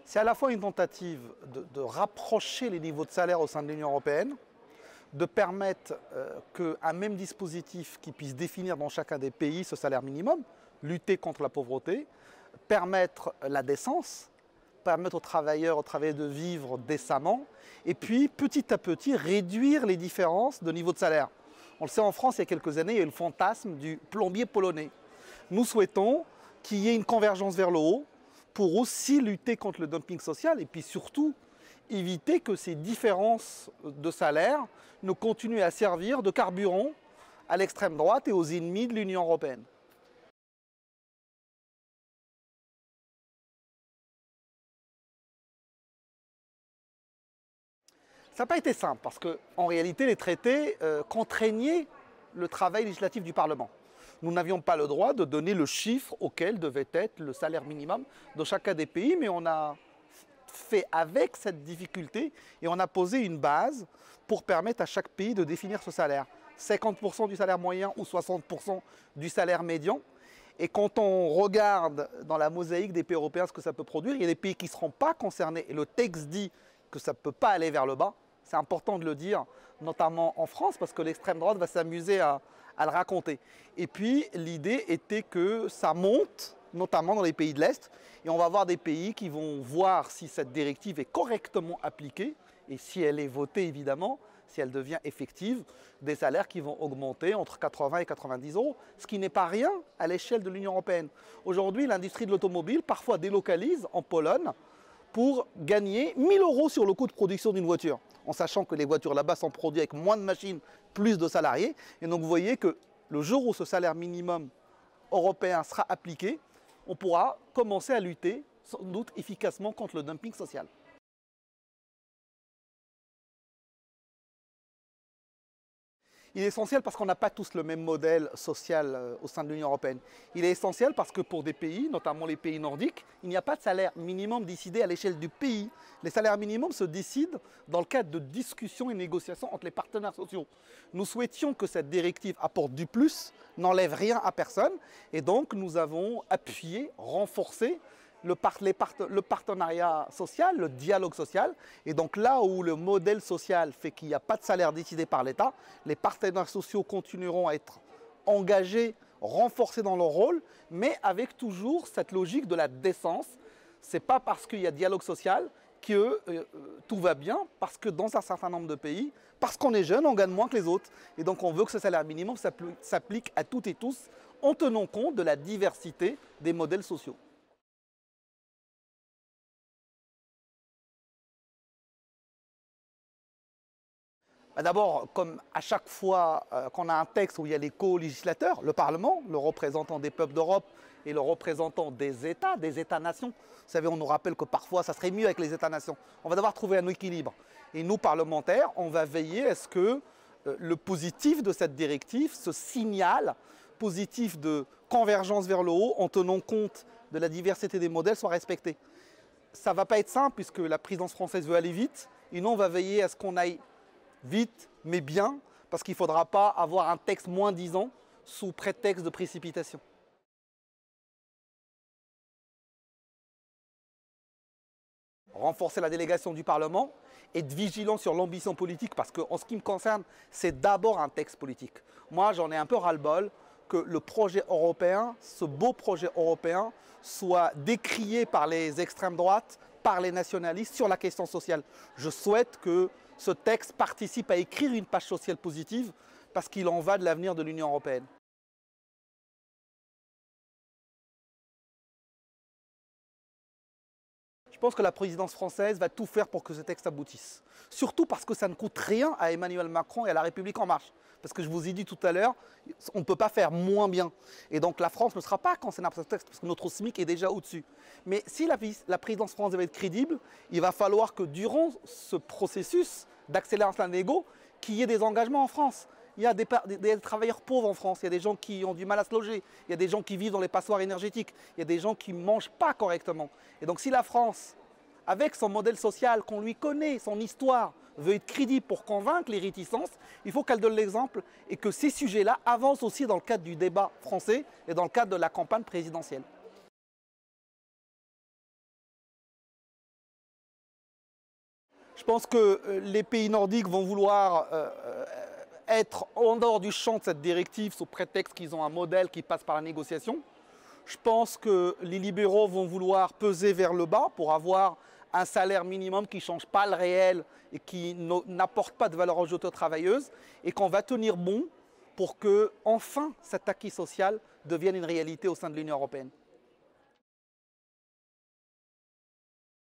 C'est à la fois une tentative de rapprocher les niveaux de salaire au sein de l'Union européenne, de permettre qu'un même dispositif qui puisse définir dans chacun des pays ce salaire minimum, lutter contre la pauvreté, permettre la décence, permettre aux travailleurs de vivre décemment, et puis petit à petit réduire les différences de niveau de salaire. On le sait, en France, il y a quelques années, il y a eu le fantasme du plombier polonais. Nous souhaitons qu'il y ait une convergence vers le haut pour aussi lutter contre le dumping social et puis surtout éviter que ces différences de salaire ne continuent à servir de carburant à l'extrême droite et aux ennemis de l'Union européenne. Ça n'a pas été simple parce qu'en réalité, les traités contraignaient le travail législatif du Parlement. Nous n'avions pas le droit de donner le chiffre auquel devait être le salaire minimum de chacun des pays, mais on a fait avec cette difficulté et on a posé une base pour permettre à chaque pays de définir ce salaire. 50% du salaire moyen ou 60% du salaire médian. Et quand on regarde dans la mosaïque des pays européens ce que ça peut produire, il y a des pays qui ne seront pas concernés et le texte dit que ça ne peut pas aller vers le bas. C'est important de le dire, notamment en France, parce que l'extrême droite va s'amuser à le raconter. Et puis, l'idée était que ça monte, notamment dans les pays de l'Est, et on va avoir des pays qui vont voir si cette directive est correctement appliquée, et si elle est votée, évidemment, si elle devient effective, des salaires qui vont augmenter entre 80 et 90 euros, ce qui n'est pas rien à l'échelle de l'Union européenne. Aujourd'hui, l'industrie de l'automobile parfois délocalise en Pologne pour gagner 1 000 euros sur le coût de production d'une voiture, en sachant que les voitures là-bas sont produites avec moins de machines, plus de salariés. Et donc vous voyez que le jour où ce salaire minimum européen sera appliqué, on pourra commencer à lutter sans doute efficacement contre le dumping social. Il est essentiel parce qu'on n'a pas tous le même modèle social au sein de l'Union européenne. Il est essentiel parce que pour des pays, notamment les pays nordiques, il n'y a pas de salaire minimum décidé à l'échelle du pays. Les salaires minimums se décident dans le cadre de discussions et négociations entre les partenaires sociaux. Nous souhaitions que cette directive apporte du plus, n'enlève rien à personne, et donc nous avons appuyé, renforcé le partenariat social, le dialogue social. Et donc là où le modèle social fait qu'il n'y a pas de salaire décidé par l'État, les partenaires sociaux continueront à être engagés, renforcés dans leur rôle, mais avec toujours cette logique de la décence. Ce n'est pas parce qu'il y a dialogue social que tout va bien, parce que dans un certain nombre de pays, parce qu'on est jeune, on gagne moins que les autres. Et donc on veut que ce salaire minimum s'applique à toutes et tous en tenant compte de la diversité des modèles sociaux. D'abord, comme à chaque fois qu'on a un texte où il y a les co-législateurs, le Parlement, le représentant des peuples d'Europe et le représentant des États-nations. Vous savez, on nous rappelle que parfois, ça serait mieux avec les États-nations. On va devoir trouver un équilibre. Et nous, parlementaires, on va veiller à ce que le positif de cette directive, ce signal positif de convergence vers le haut, en tenant compte de la diversité des modèles, soit respecté. Ça ne va pas être simple puisque la présidence française veut aller vite. Et nous, on va veiller à ce qu'on aille vite, mais bien, parce qu'il ne faudra pas avoir un texte moins disant sous prétexte de précipitation. Renforcer la délégation du Parlement, être vigilant sur l'ambition politique, parce qu'en ce qui me concerne, c'est d'abord un texte politique. Moi, j'en ai un peu ras-le-bol que le projet européen, ce beau projet européen, soit décrié par les extrêmes droites, par les nationalistes sur la question sociale. Je souhaite que ce texte participe à écrire une page sociale positive parce qu'il en va de l'avenir de l'Union européenne. Je pense que la présidence française va tout faire pour que ce texte aboutisse. Surtout parce que ça ne coûte rien à Emmanuel Macron et à La République En Marche. Parce que je vous ai dit tout à l'heure, on ne peut pas faire moins bien. Et donc la France ne sera pas concernée par ce texte parce que notre SMIC est déjà au-dessus. Mais si la présidence française va être crédible, il va falloir que durant ce processus d'accélération de la négo, qu'il y ait des engagements en France. Il y a des travailleurs pauvres en France, il y a des gens qui ont du mal à se loger, il y a des gens qui vivent dans les passoires énergétiques, il y a des gens qui ne mangent pas correctement. Et donc si la France, avec son modèle social qu'on lui connaît, son histoire, veut être crédible pour convaincre les réticences, il faut qu'elle donne l'exemple et que ces sujets-là avancent aussi dans le cadre du débat français et dans le cadre de la campagne présidentielle. Je pense que les pays nordiques vont vouloir être en dehors du champ de cette directive sous prétexte qu'ils ont un modèle qui passe par la négociation. Je pense que les libéraux vont vouloir peser vers le bas pour avoir un salaire minimum qui ne change pas le réel et qui n'apporte pas de valeur ajoutée aux travailleuses, et qu'on va tenir bon pour que, enfin, cet acquis social devienne une réalité au sein de l'Union européenne.